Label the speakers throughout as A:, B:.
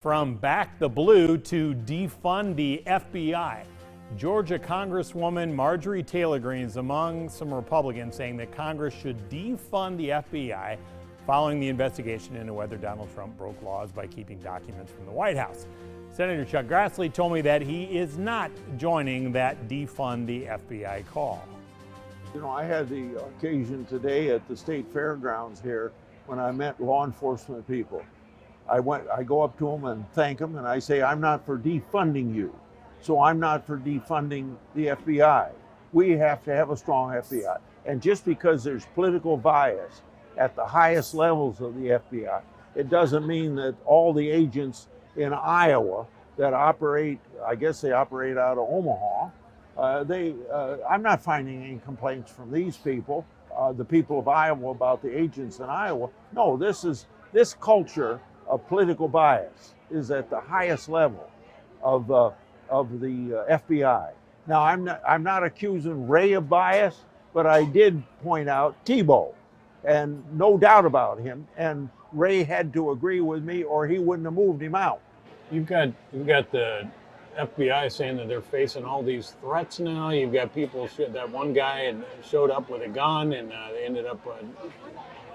A: From back the blue to defund the FBI. Georgia Congresswoman Marjorie Taylor Greene is among some Republicans saying that Congress should defund the FBI following the investigation into whether Donald Trump broke laws by keeping documents from the White House. Senator Chuck Grassley told me that he is not joining that defund the FBI call.
B: You know, I had the occasion today at the state fairgrounds here when I met law enforcement people. I go up to them and thank them, and I say, I'm not for defunding you, so I'm not for defunding the FBI. We have to have a strong FBI. And just because there's political bias at the highest levels of the FBI, it doesn't mean that all the agents in Iowa that operate, I guess they operate out of Omaha, I'm not finding any complaints from these people, the people of Iowa, about the agents in Iowa. No, this culture of political bias is at the highest level of the FBI. Now, I'm not accusing Wray of bias, but I did point out Thibault, and no doubt about him. And Wray had to agree with me, or he wouldn't have moved him out.
C: You've got the FBI saying that they're facing all these threats now. You've got people. That one guy had showed up with a gun, and they ended up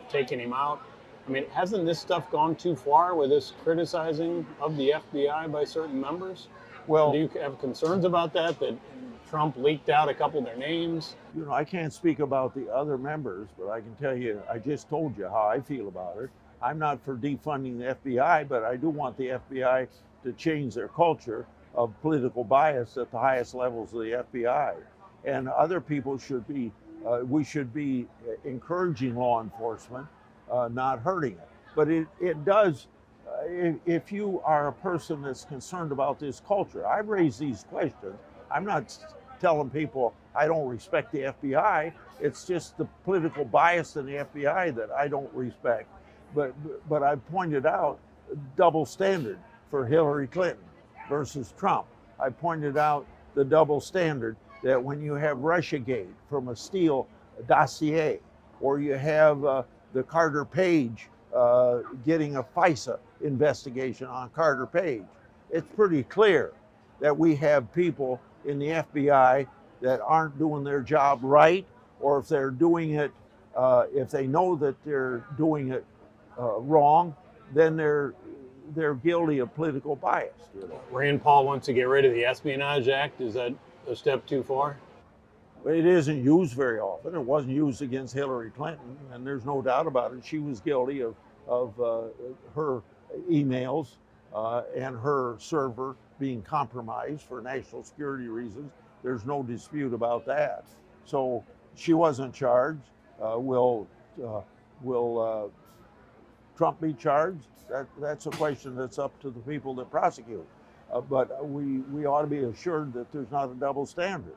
C: taking him out. I mean, hasn't this stuff gone too far with this criticizing of the FBI by certain members?
B: Well,
C: do you have concerns about that Trump leaked out a couple of their names?
B: You know, I can't speak about the other members, but I can tell you, I just told you how I feel about it. I'm not for defunding the FBI, but I do want the FBI to change their culture of political bias at the highest levels of the FBI. And other people should be, we should be encouraging law enforcement, not hurting it. But it does, if you are a person that's concerned about this culture, I've raised these questions. I'm not telling people I don't respect the FBI. It's just the political bias in the FBI that I don't respect. But I pointed out double standard for Hillary Clinton versus Trump. I pointed out the double standard that when you have Russiagate from a Steele dossier, or you have the Carter Page getting a FISA investigation on Carter Page, it's pretty clear that we have people in the FBI that aren't doing their job right, or if they're doing it, if they know that they're doing it wrong, then they're guilty of political bias. You know?
C: Rand Paul wants to get rid of the Espionage Act. Is that a step too far?
B: It isn't used very often. It wasn't used against Hillary Clinton, and there's no doubt about it. She was guilty of her emails and her server being compromised for national security reasons. There's no dispute about that. So she wasn't charged. Will Trump be charged? That's a question that's up to the people that prosecute. But we ought to be assured that there's not a double standard.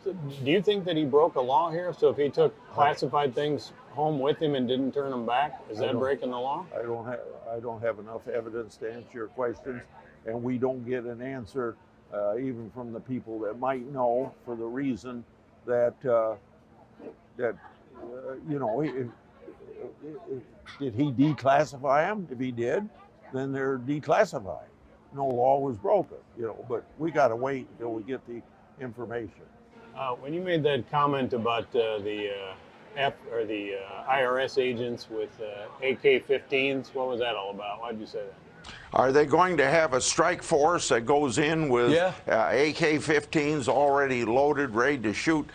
C: So do you think that he broke a law here? So if he took classified things home with him and didn't turn them back, is that breaking the law?
B: I don't have enough evidence to answer your questions, and we don't get an answer even from the people that might know, for the reason that you know, did he declassify them? If he did, then they're declassified. No law was broken, you know. But we got to wait until we get the information.
C: When you made that comment about the IRS agents with AK-15s, what was that all about? Why did you say that?
D: Are they going to have a strike force that goes in with AK-15s already loaded, ready to shoot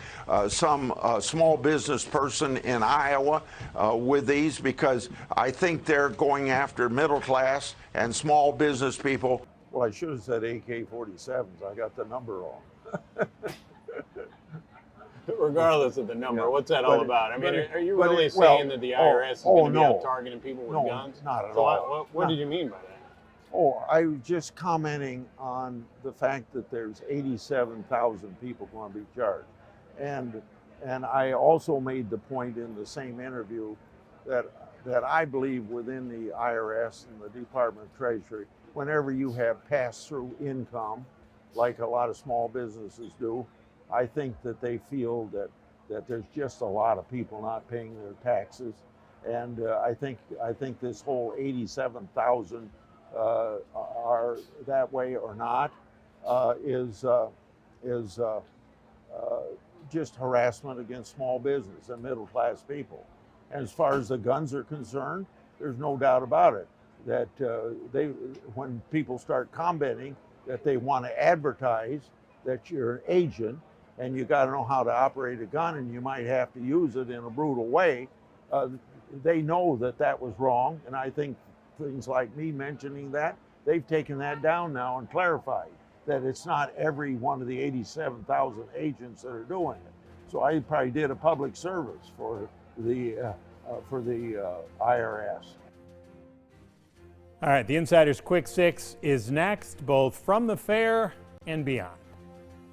D: some small business person in Iowa with these? Because I think they're going after middle class and small business people.
B: Well, I should have said AK-47s. I got the number wrong.
C: Regardless of the number, what's that all about? I mean, are you really saying that the IRS is going to be out targeting people with guns?
B: Not at all.
C: What did you mean by that?
B: Oh, I was just commenting on the fact that there's 87,000 people going to be charged. And I also made the point in the same interview that I believe within the IRS and the Department of Treasury, whenever you have pass-through income, like a lot of small businesses do, I think that they feel that there's just a lot of people not paying their taxes. And I think this whole 87,000 are that way or not is just harassment against small business and middle class people. And as far as the guns are concerned, there's no doubt about it that when people start commenting that they want to advertise that you're an agent and you got to know how to operate a gun and you might have to use it in a brutal way, they know that that was wrong. And I think things like me mentioning that, they've taken that down now and clarified that it's not every one of the 87,000 agents that are doing it. So I probably did a public service for the IRS.
A: All right, the Insider's Quick Six is next, both from the fair and beyond.